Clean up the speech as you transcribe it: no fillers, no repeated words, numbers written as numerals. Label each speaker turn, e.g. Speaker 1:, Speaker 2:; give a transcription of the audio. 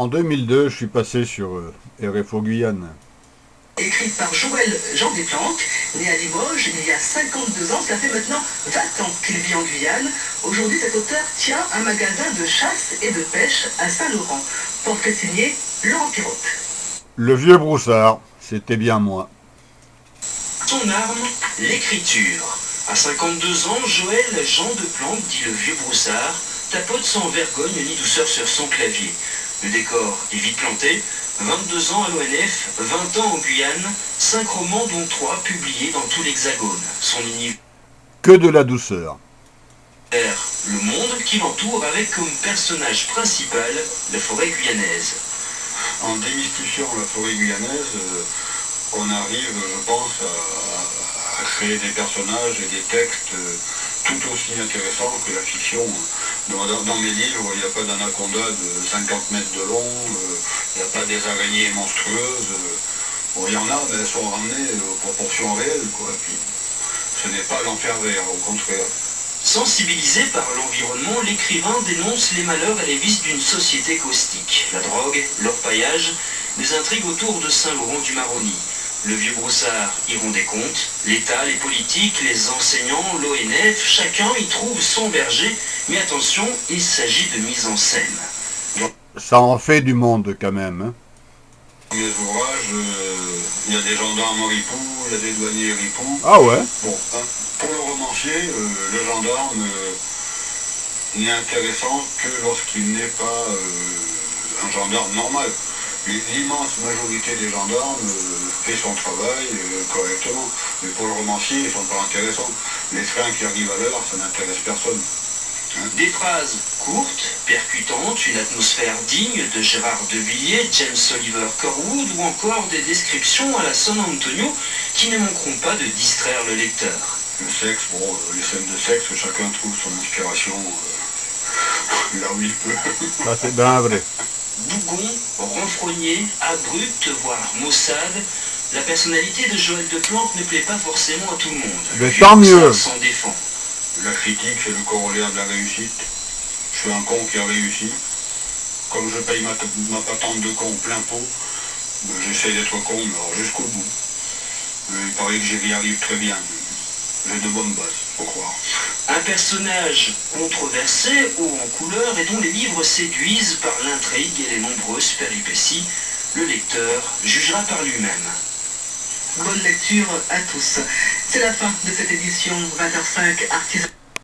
Speaker 1: En 2002, je suis passé sur RFO Guyane.
Speaker 2: Écrite par Joël Jean Desplanques, né à Limoges il y a 52 ans. Cela fait maintenant 20 ans qu'il vit en Guyane. Aujourd'hui, cet auteur tient un magasin de chasse et de pêche à Saint-Laurent. Portrait signé Laurent Pirotte.
Speaker 1: Le vieux broussard, c'était bien moi.
Speaker 3: Son arme, l'écriture. À 52 ans, Joël Jean Desplanques, dit le vieux broussard, tapote sans vergogne ni douceur sur son clavier. Le décor est vite planté. 22 ans à l'ONF, 20 ans en Guyane, 5 romans dont 3 publiés dans tout l'Hexagone. Son univers,
Speaker 1: Que de la douceur.
Speaker 3: le monde qui l'entoure avec comme personnage principal la forêt guyanaise.
Speaker 4: En démystifiant la forêt guyanaise, on arrive, je pense, à créer des personnages et des textes tout aussi intéressants que la fiction. Dans mes livres, il n'y a pas d'anaconda de 50 mètres de long, il n'y a pas des araignées monstrueuses. Bon, il y en a, mais elles sont ramenées aux proportions réelles, quoi. Puis, ce n'est pas l'enfer vert, au contraire.
Speaker 3: Sensibilisé par l'environnement, l'écrivain dénonce les malheurs et les vices d'une société caustique. La drogue, l'orpaillage, des intrigues autour de Saint-Laurent-du-Maroni. Le vieux broussard y rend des comptes, l'État, les politiques, les enseignants, l'ONF, chacun y trouve son berger, mais attention, il s'agit de mise en scène.
Speaker 1: Ça en fait du monde quand même. Hein.
Speaker 4: Dans mes ouvrages, il y a des gendarmes ripoux, il y a des douaniers ripoux.
Speaker 1: Ah ouais.
Speaker 4: Bon, hein, pour le romancier, le gendarme n'est intéressant que lorsqu'il n'est pas un gendarme normal. L'immense majorité des gendarmes fait son travail correctement. Mais pour le romancier, ils ne sont pas intéressants. Les trains qui arrivent à l'heure, ça n'intéresse personne. Hein?
Speaker 3: Des phrases courtes, percutantes, une atmosphère digne de Gérard de Villiers, James Oliver Corwood ou encore des descriptions à la San Antonio qui ne manqueront pas de distraire le lecteur.
Speaker 4: Le sexe, bon, les scènes de sexe, chacun trouve son inspiration là où il peut.
Speaker 1: Ça c'est bien vrai.
Speaker 3: Bougon, renfrogné, abrupt, voire maussade, la personnalité de Joël Desplanques ne plaît pas forcément à tout le monde.
Speaker 1: Mais
Speaker 3: Le vieux
Speaker 1: tant
Speaker 3: broussard
Speaker 1: mieux.
Speaker 3: s'en défend.
Speaker 4: La critique, c'est le corollaire de la réussite. Je suis un con qui a réussi. Comme je paye ma patente de con plein pot, j'essaie d'être con, mais alors jusqu'au bout. Il paraît que j'y arrive très bien. J'ai de bonnes bases, faut croire.
Speaker 3: Un personnage controversé, haut en couleur et dont les livres séduisent par l'intrigue et les nombreuses péripéties, le lecteur jugera par lui-même.
Speaker 2: Bonne lecture à tous. C'est la fin de cette édition 20h05 Artisan.